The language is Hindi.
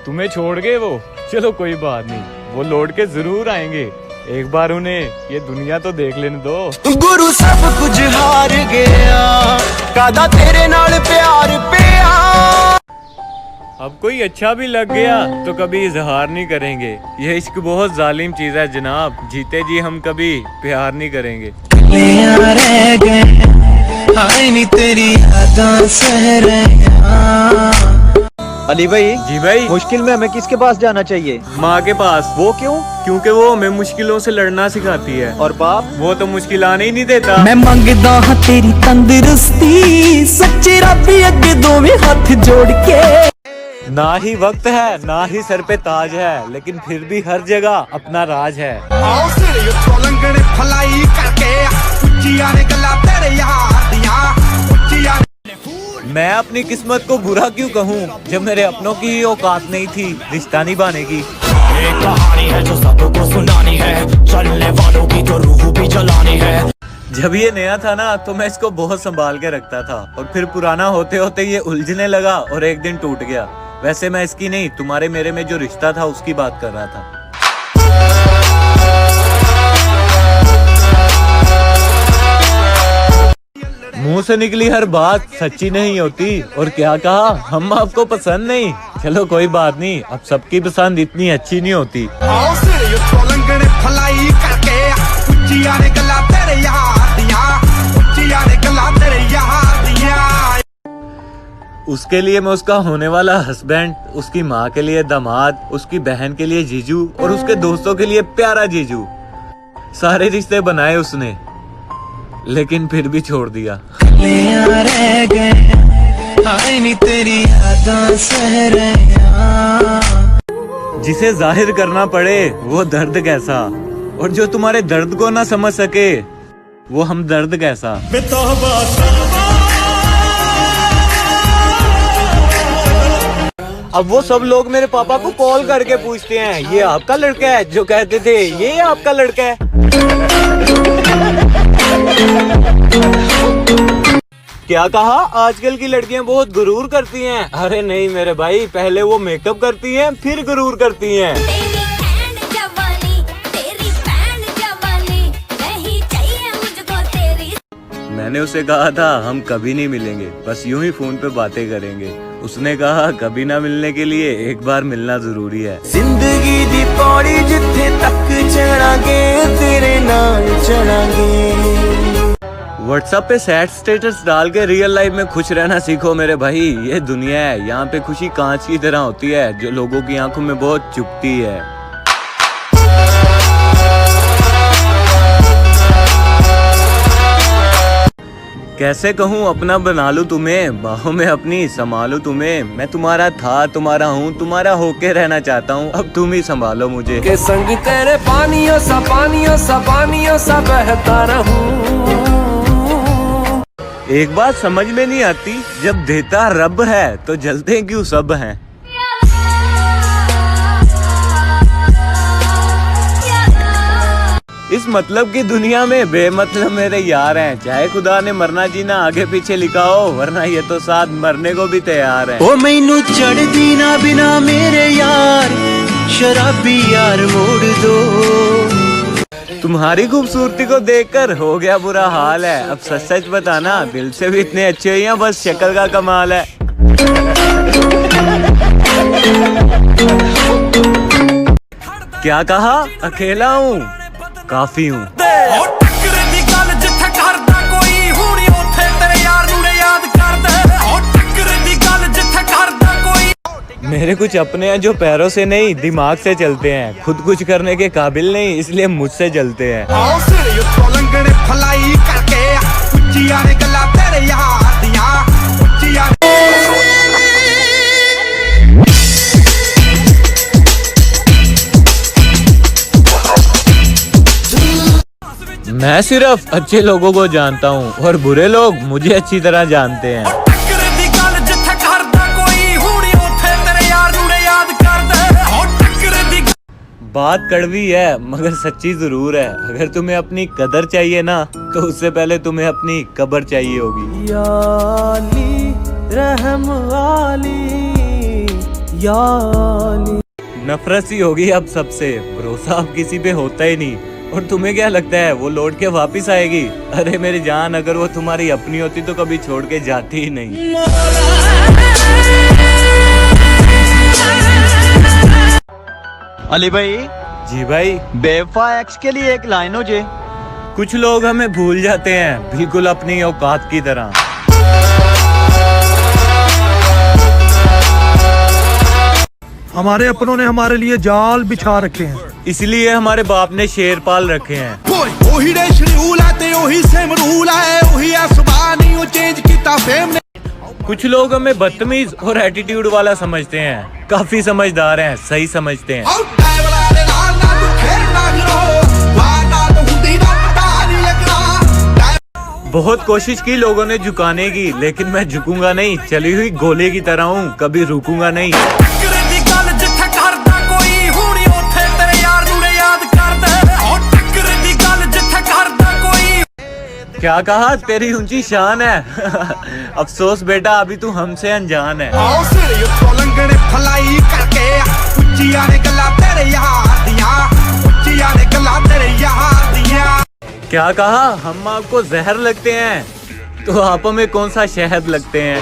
तुम्हें छोड़ गए वो? चलो कोई बात नहीं, वो लौट के जरूर आएंगे। एक बार उन्हें ये दुनिया तो देख लेने दो। गुरु सब कुछ हार गया, कादा तेरे नाल प्यार पिया। अब कोई अच्छा भी लग गया तो कभी इजहार नहीं करेंगे। ये इश्क बहुत जालिम चीज है जनाब, जीते जी हम कभी प्यार नहीं करेंगे। रह गए हाय नी तेरी यादां सह रहे। अली भाई जी भाई, मुश्किल में हमें किसके पास जाना चाहिए? माँ के पास। वो क्यों? क्योंकि वो हमें मुश्किलों से लड़ना सिखाती है। और बाप? वो तो मुश्किल आने ही नहीं देता। मैं मंगदा हां तेरी तंदुरुस्ती, सच्चे रब अगे दोवें हाथ जोड़ के। ना ही वक्त है ना ही सर पे ताज है, लेकिन फिर भी हर जगह अपना राज है। मैं अपनी किस्मत को बुरा क्यों कहूँ, जब मेरे अपनों की ही औकात नहीं थी रिश्ता निभाने की। एक कहानी है जो सबको सुनानी है, चलने वालों की तो रूह भी जलानी है। जब ये नया था ना तो मैं इसको बहुत संभाल के रखता था, और फिर पुराना होते होते ये उलझने लगा और एक दिन टूट गया। वैसे मैं इसकी नहीं, तुम्हारे मेरे में जो रिश्ता था उसकी बात कर रहा था। मुंह से निकली हर बात सच्ची नहीं होती, और क्या कहा, हम आपको पसंद नहीं। चलो कोई बात नहीं, अब सबकी पसंद इतनी अच्छी नहीं होती। उसके लिए मैं उसका होने वाला हस्बैंड, उसकी माँ के लिए दामाद, उसकी बहन के लिए जीजू, और उसके दोस्तों के लिए प्यारा जीजू। सारे रिश्ते बनाए उसने, लेकिन फिर भी छोड़ दिया। रह गए हाय नी तेरी यादां सह रहे। जिसे जाहिर करना पड़े वो दर्द कैसा, और जो तुम्हारे दर्द को ना समझ सके वो हमदर्द कैसा। अब वो सब लोग मेरे पापा को कॉल करके पूछते हैं, ये आपका लड़का है? जो कहते थे ये आपका लड़का है। क्या कहा, आजकल की लड़कियां बहुत गुरूर करती हैं? अरे नहीं मेरे भाई, पहले वो मेकअप करती हैं फिर गुरूर करती हैं। मैंने उसे कहा था हम कभी नहीं मिलेंगे, बस यूं ही फोन पे बातें करेंगे। उसने कहा कभी ना मिलने के लिए एक बार मिलना जरूरी है। जिंदगी दी पौड़ी जिथे तक चढ़ांगे तेरे नाल चढ़ांगे। व्हाट्सएप पे सैड स्टेटस डाल के रियल लाइफ में खुश रहना सीखो मेरे भाई। ये दुनिया है, यहाँ पे खुशी कांच की तरह होती है जो लोगों की आंखों में बहुत चुभती है। कैसे कहूँ अपना बना लूं तुम्हें, बाहों में अपनी संभालूं तुम्हें। मैं तुम्हारा था, तुम्हारा हूँ, तुम्हारा होके रहना चाहता हूँ। अब तुम ही संभालो मुझे। के संग तेरे पानियों सा बहता रहूं। एक बात समझ में नहीं आती, जब देता रब है तो जलते क्यों सब हैं। इस मतलब की दुनिया में बेमतलब मेरे यार हैं। चाहे खुदा ने मरना जीना आगे पीछे लिखा हो, वरना ये तो साथ मरने को भी तैयार है। ओ मैनू चढ़दी ना बिना मेरे यार, शराबी यार मोड़ दो। तुम्हारी खूबसूरती को देखकर हो गया बुरा हाल है। अब सच सच बताना, दिल से भी इतने अच्छे हो या बस शक्ल का कमाल है। क्या कहा, अकेला हूँ काफी हूँ। मेरे कुछ अपने हैं जो पैरों से नहीं दिमाग से चलते हैं। खुद कुछ करने के काबिल नहीं, इसलिए मुझसे जलते हैं। मैं सिर्फ अच्छे लोगों को जानता हूँ और बुरे लोग मुझे अच्छी तरह जानते हैं। बात कड़वी है मगर सच्ची जरूर है। अगर तुम्हें अपनी कदर चाहिए ना तो उससे पहले तुम्हें अपनी कब्र चाहिए होगी। या अली रहम वाली, नफरत सी होगी अब सबसे, भरोसा अब किसी पे होता ही नहीं। और तुम्हें क्या लगता है वो लौट के वापिस आएगी? अरे मेरी जान, अगर वो तुम्हारी अपनी होती तो कभी छोड़ के जाती ही नहीं। अली भाई, जी भाई। बेवफा एक्स के लिए एक लाइन हो जे। कुछ लोग हमें भूल जाते हैं, बिल्कुल अपनी औकात की तरह। हमारे अपनों ने हमारे लिए जाल बिछा रखे हैं, इसलिए हमारे बाप ने शेर पाल रखे हैं। कुछ लोग हमें बदतमीज और एटीट्यूड वाला समझते हैं, काफी समझदार हैं, सही समझते हैं। बहुत कोशिश की लोगों ने झुकाने की, लेकिन मैं झुकूंगा नहीं, चली हुई गोले की तरह हूँ, कभी रुकूंगा नहीं। क्या कहा? तेरी ऊंची शान है। अफसोस बेटा, अभी तू हमसे अनजान है। क्या कहा? हम आपको जहर लगते हैं, तो आप हमें कौन सा शहद लगते हैं?